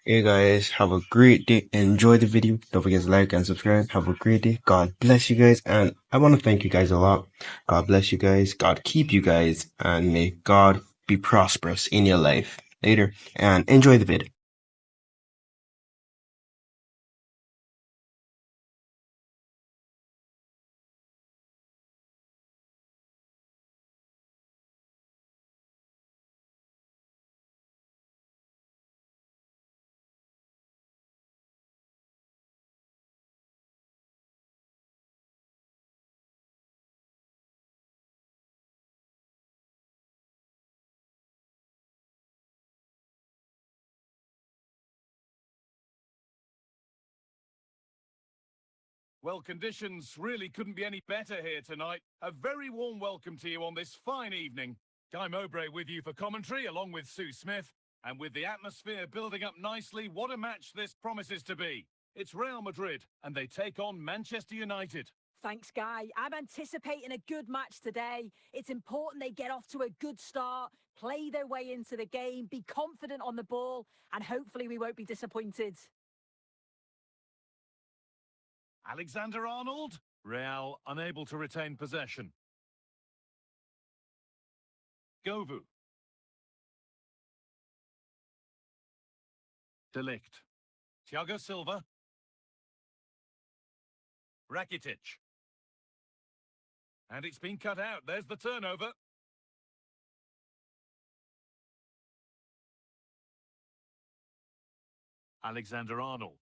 Hey guys, have a great day. Enjoy the video. Don't forget to like and subscribe. Have a great day. God bless you guys. And I want to thank you guys a lot. God bless you guys. God keep you guys. And may God be prosperous in your life. Later. And enjoy the video. Well, conditions really couldn't be any better here tonight. A very warm welcome to you on this fine evening. Guy Mowbray with you for commentary, along with Sue Smith. And with the atmosphere building up nicely, what a match this promises to be. It's Real Madrid, and they take on Manchester United. Thanks, Guy. I'm anticipating a good match today. It's important they get off to a good start, play their way into the game, be confident on the ball, and hopefully we won't be disappointed. Alexander-Arnold. Real unable to retain possession. Govu. De Ligt. Thiago Silva. Rakitic. And it's been cut out. There's the turnover. Alexander-Arnold.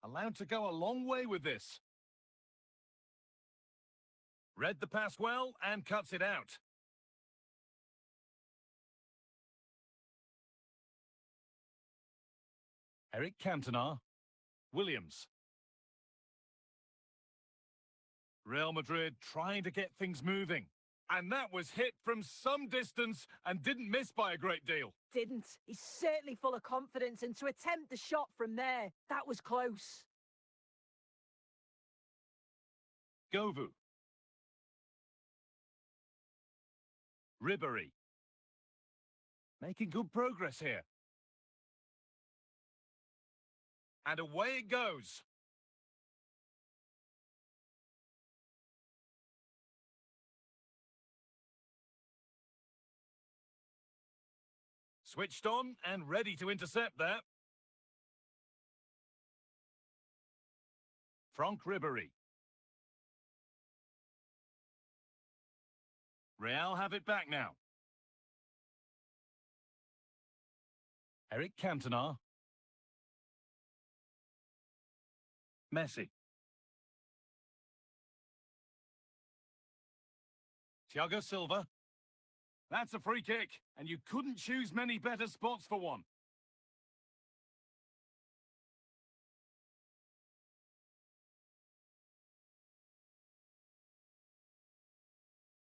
Allowed to go a long way with this. Read the pass well and cuts it out. Eric Cantona. Williams. Real Madrid trying to get things moving. And that was hit from some distance and didn't miss by a great deal. Didn't. He's certainly full of confidence, and to attempt the shot from there, that was close. Govu. Ribery. Making good progress here. And away it goes. Switched on and ready to intercept that. Franck Ribery. Real have it back now. Eric Cantona. Messi. Thiago Silva. That's a free kick, and you couldn't choose many better spots for one.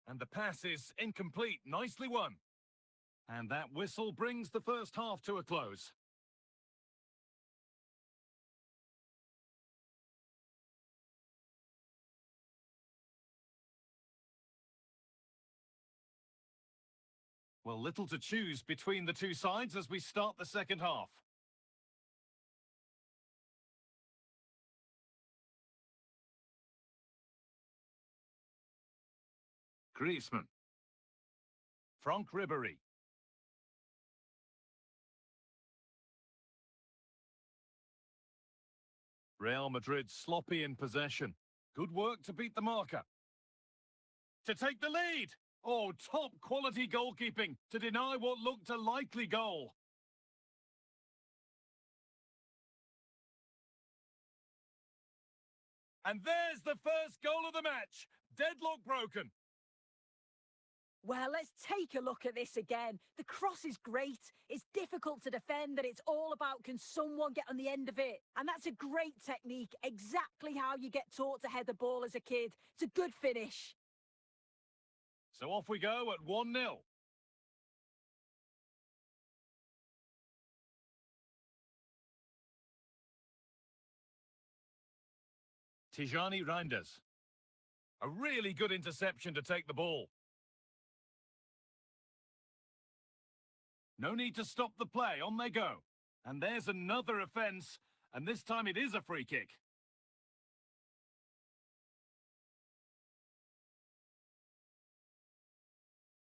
And the pass is incomplete, nicely won. And that whistle brings the first half to a close. Well, little to choose between the two sides as we start the second half. Griezmann. Franck Ribery. Real Madrid sloppy in possession. Good work to beat the marker. To take the lead. Oh, top quality goalkeeping to deny what looked a likely goal. And there's the first goal of the match. Deadlock broken. Well, let's take a look at this again. The cross is great. It's difficult to defend, and it's all about can someone get on the end of it. And that's a great technique, exactly how you get taught to head the ball as a kid. It's a good finish. So off we go at 1-0. Tijani Reinders. A really good interception to take the ball. No need to stop the play, on they go. And there's another offence, and this time it is a free kick.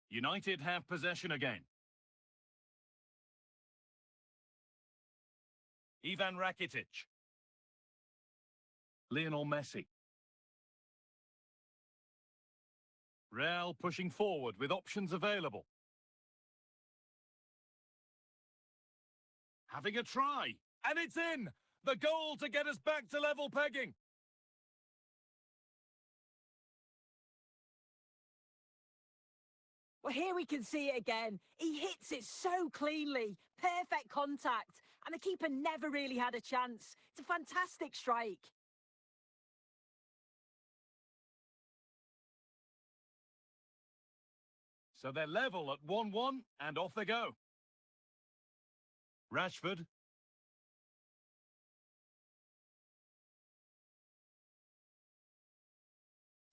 United have possession again. Ivan Rakitic. Lionel Messi. Real pushing forward with options available. Having a try, and it's in! The goal to get us back to level pegging. Well, here we can see it again. He hits it so cleanly. Perfect contact. And the keeper never really had a chance. It's a fantastic strike. So they're level at 1-1, and off they go. Rashford.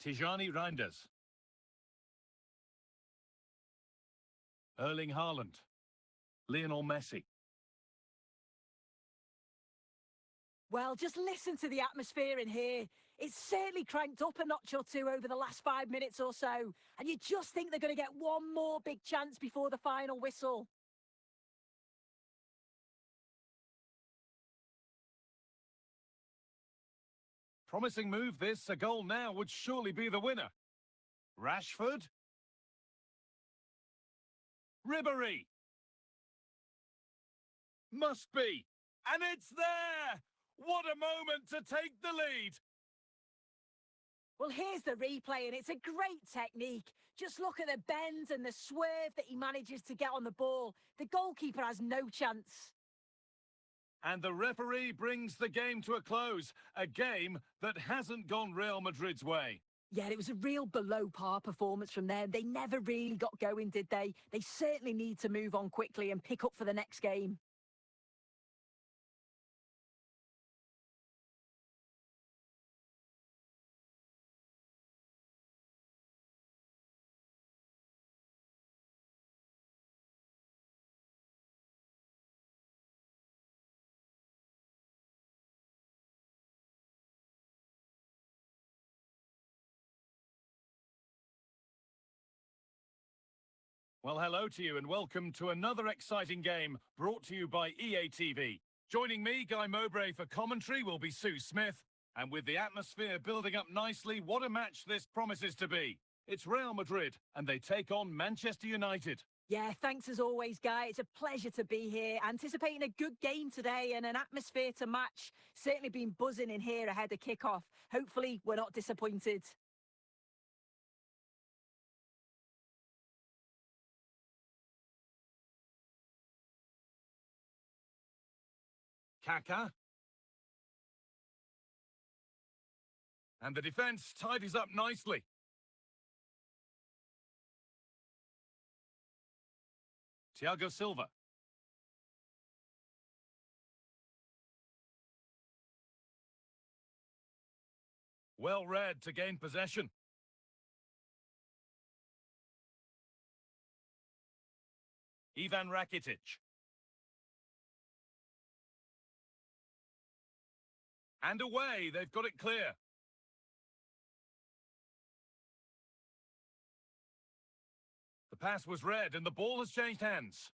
Tijani Reinders. Erling Haaland. Lionel Messi. Well, just listen to the atmosphere in here. It's certainly cranked up a notch or two over the last 5 minutes or so. And you just think they're going to get one more big chance before the final whistle. Promising move this. A goal now would surely be the winner. Rashford. Ribéry. Must be. And it's there! What a moment to take the lead! Well, here's the replay, and it's a great technique. Just look at the bend and the swerve that he manages to get on the ball. The goalkeeper has no chance. And the referee brings the game to a close. A game that hasn't gone Real Madrid's way. Yeah, it was a real below-par performance from them. They never really got going, did they? They certainly need to move on quickly and pick up for the next game. Well, hello to you and welcome to another exciting game brought to you by EA TV. Joining me, Guy Mowbray, for commentary will be Sue Smith. And with the atmosphere building up nicely, what a match this promises to be. It's Real Madrid and they take on Manchester United. Yeah, thanks as always, Guy. It's a pleasure to be here. Anticipating a good game today and an atmosphere to match. Certainly been buzzing in here ahead of kickoff. Hopefully, we're not disappointed. Kaka. And the defence tidies up nicely. Thiago Silva. Well read to gain possession. Ivan Rakitic. And away, they've got it clear. The pass was read and the ball has changed hands.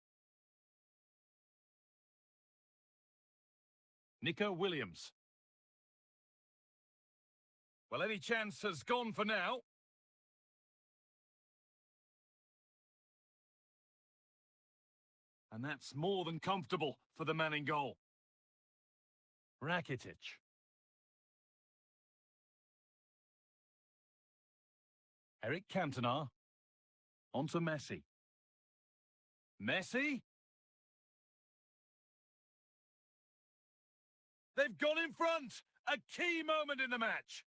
Nico Williams. Well, any chance has gone for now. And that's more than comfortable for the man in goal. Rakitic. Eric Cantona. On to Messi. Messi? They've gone in front! A key moment in the match!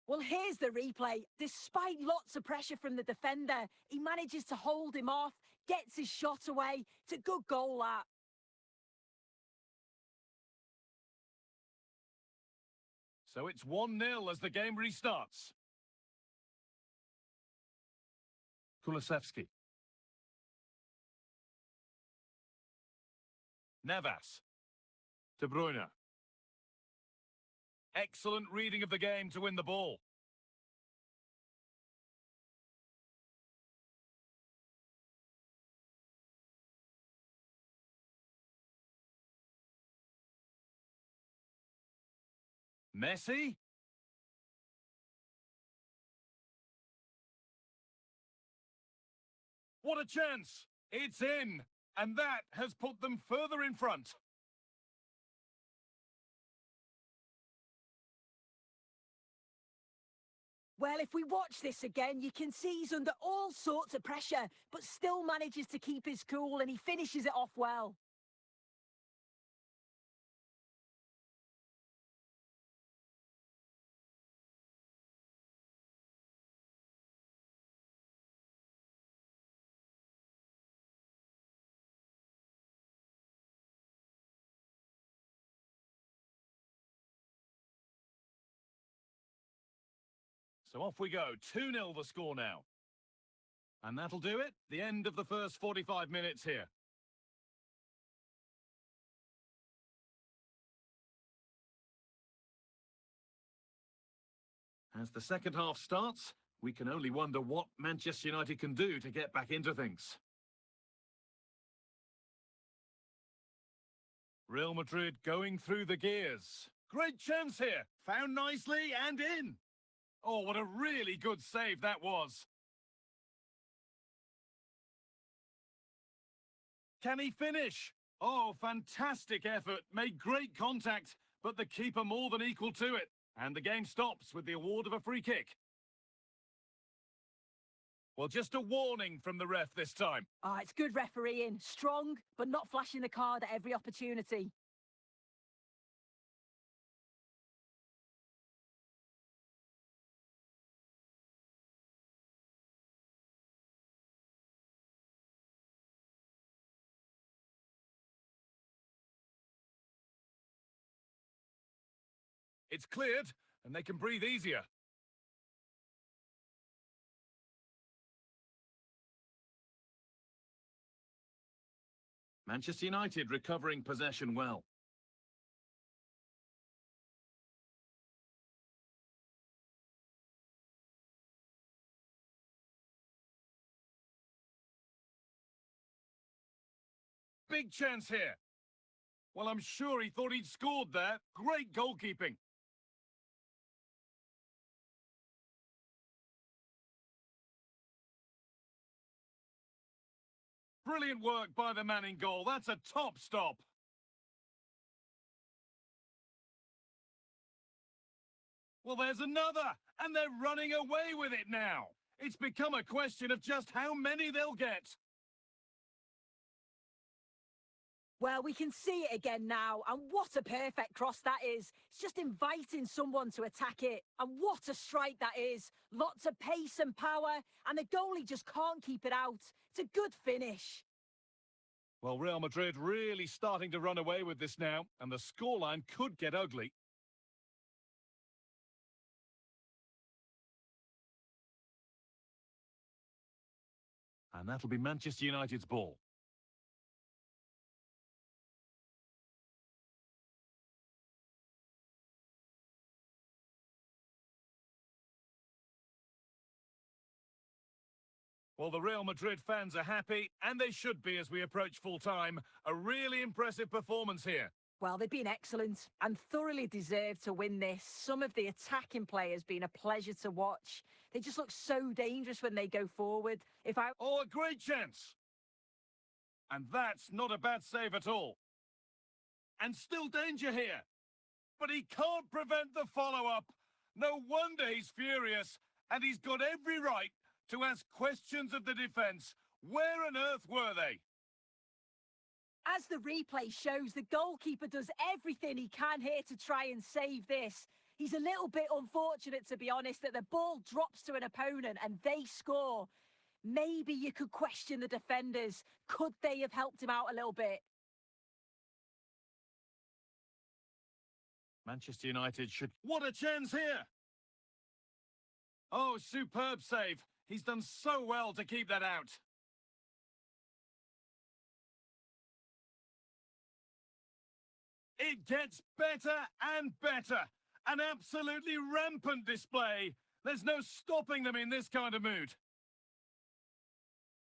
Well, here's the replay. Despite lots of pressure from the defender, he manages to hold him off, gets his shot away. It's a good goal, that. So it's 1-0 as the game restarts. Kulusevski. Navas. De Bruyne. Excellent reading of the game to win the ball. Messi. What a chance! It's in, and that has put them further in front. Well, if we watch this again, you can see he's under all sorts of pressure, but still manages to keep his cool and he finishes it off well. So off we go, 2-0 the score now. And that'll do it, the end of the first 45 minutes here. As the second half starts, we can only wonder what Manchester United can do to get back into things. Real Madrid going through the gears. Great chance here, found nicely and in. Oh, what a really good save that was. Can he finish? Oh, fantastic effort, made great contact, but the keeper more than equal to it. And the game stops with the award of a free kick. Well, just a warning from the ref this time. Ah, it's good refereeing. Strong, but not flashing the card at every opportunity. It's cleared, and they can breathe easier. Manchester United recovering possession well. Big chance here. Well, I'm sure he thought he'd scored there. Great goalkeeping. Brilliant work by the man in goal. That's a top stop. Well, there's another, and they're running away with it now. It's become a question of just how many they'll get. Well, we can see it again now, and what a perfect cross that is. It's just inviting someone to attack it, and what a strike that is. Lots of pace and power, and the goalie just can't keep it out. It's a good finish. Well, Real Madrid really starting to run away with this now, and the scoreline could get ugly. And that'll be Manchester United's ball. Well, the Real Madrid fans are happy, and they should be as we approach full-time. A really impressive performance here. Well, they've been excellent and thoroughly deserved to win this. Some of the attacking players been a pleasure to watch. They just look so dangerous when they go forward. Oh, a great chance! And that's not a bad save at all. And still danger here. But he can't prevent the follow-up. No wonder he's furious, and he's got every right to ask questions of the defence. Where on earth were they? As the replay shows, the goalkeeper does everything he can here to try and save this. He's a little bit unfortunate, to be honest, that the ball drops to an opponent and they score. Maybe you could question the defenders. Could they have helped him out a little bit? Manchester United should... What a chance here! Oh, superb save. He's done so well to keep that out. It gets better and better. An absolutely rampant display. There's no stopping them in this kind of mood.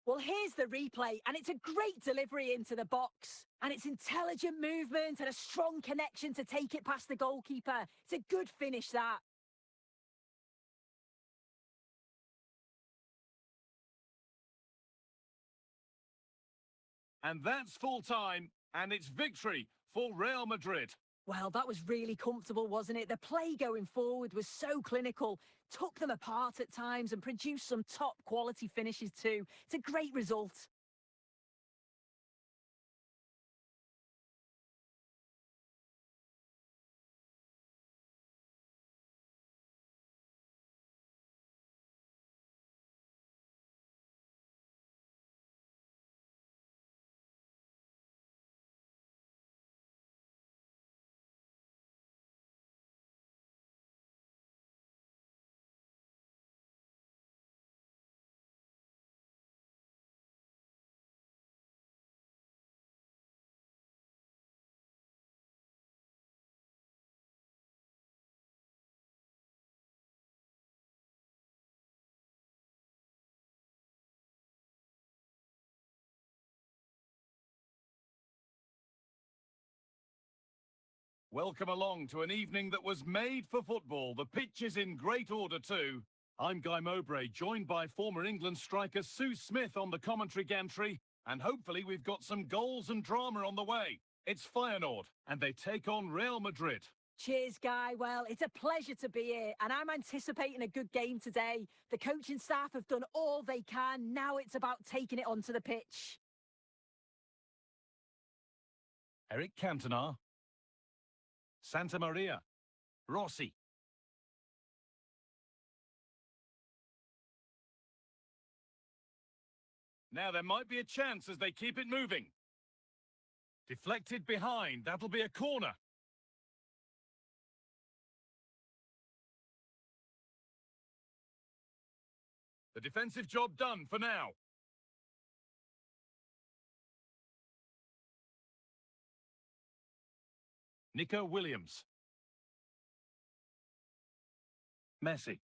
Well, here's the replay, and it's a great delivery into the box. And it's intelligent movement and a strong connection to take it past the goalkeeper. It's a good finish, that. And that's full time, and it's victory for Real Madrid. Well, that was really comfortable, wasn't it? The play going forward was so clinical, took them apart at times and produced some top quality finishes too. It's a great result. Welcome along to an evening that was made for football. The pitch is in great order too. I'm Guy Mowbray, joined by former England striker Sue Smith on the commentary gantry, and hopefully we've got some goals and drama on the way. It's Feyenoord, and they take on Real Madrid. Cheers, Guy. Well, it's a pleasure to be here, and I'm anticipating a good game today. The coaching staff have done all they can. Now it's about taking it onto the pitch. Eric Cantona. Santa Maria. Rossi. Now there might be a chance as they keep it moving. Deflected behind. That'll be a corner. The defensive job done for now. Nico Williams. Messi.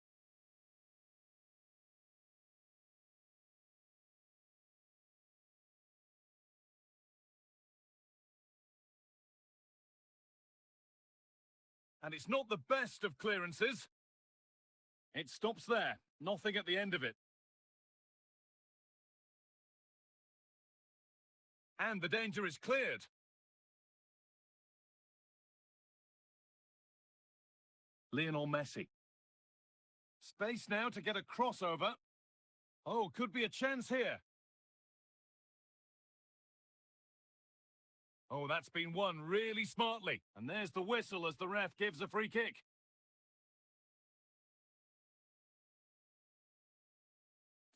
And it's not the best of clearances. It stops there. Nothing at the end of it. And the danger is cleared. Lionel Messi. Space now to get a crossover. Oh, could be a chance here. Oh, that's been won really smartly. And there's the whistle as the ref gives a free kick.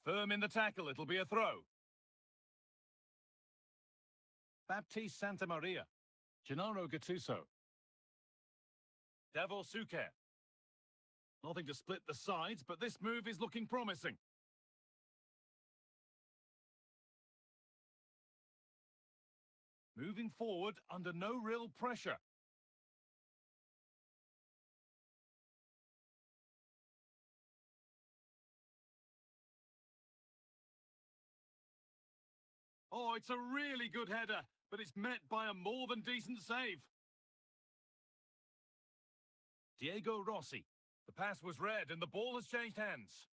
Firm in the tackle, it'll be a throw. Baptiste Santa Maria. Gennaro Gattuso. Davor Suker. Nothing to split the sides, but this move is looking promising. Moving forward under no real pressure. Oh, it's a really good header, but it's met by a more than decent save. Diego Rossi. The pass was read and the ball has changed hands.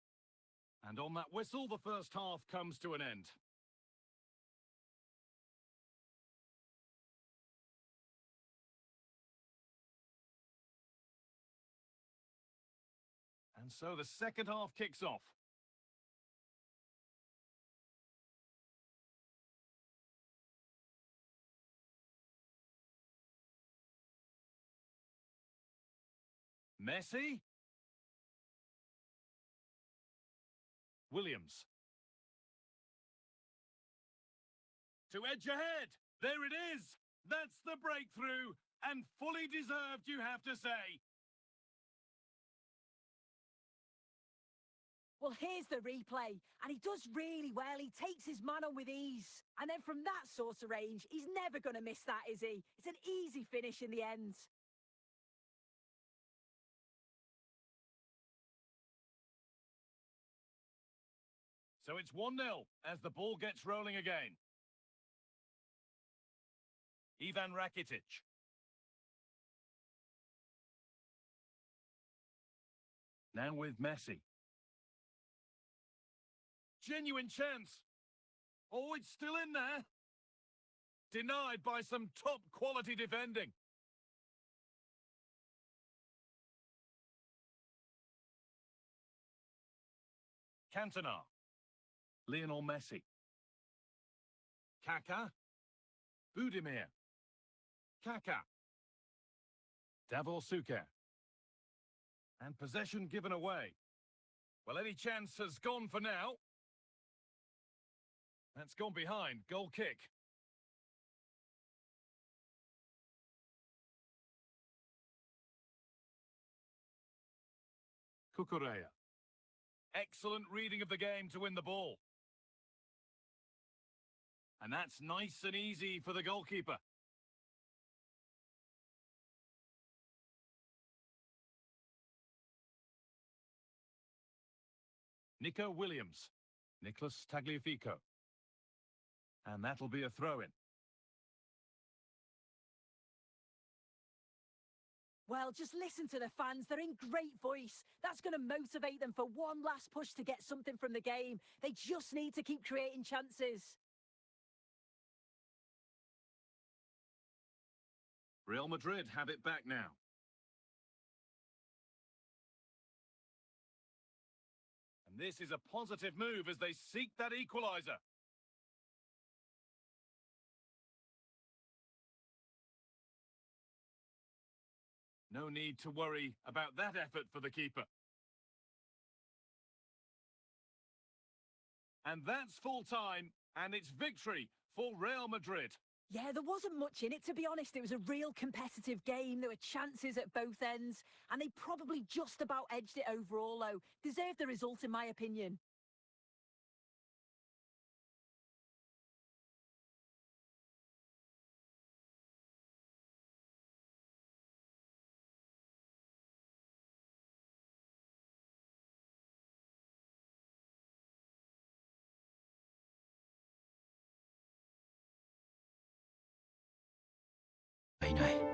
And on that whistle, the first half comes to an end. And so the second half kicks off. Messi. Williams. To edge ahead. There it is. That's the breakthrough. And fully deserved, you have to say. Well, here's the replay, and he does really well. He takes his man on with ease. And then from that sort of range, he's never going to miss that, is he? It's an easy finish in the end. So it's 1-0 as the ball gets rolling again. Ivan Rakitic. Now with Messi. Genuine chance. Oh, it's still in there. Denied by some top quality defending. Cantona. Lionel Messi. Kaká. Budimir. Kaká. Davor Suker. And possession given away. Well, any chance has gone for now. That's gone behind. Goal kick. Cucurella. Excellent reading of the game to win the ball. And that's nice and easy for the goalkeeper. Nico Williams. Nicholas Tagliafico. And that'll be a throw-in. Well, just listen to the fans. They're in great voice. That's going to motivate them for one last push to get something from the game. They just need to keep creating chances. Real Madrid have it back now. And this is a positive move as they seek that equaliser. No need to worry about that effort for the keeper. And that's full time, and it's victory for Real Madrid. Yeah, there wasn't much in it, to be honest. It was a real competitive game. There were chances at both ends, and they probably just about edged it overall, though. Deserved the result, in my opinion.いない。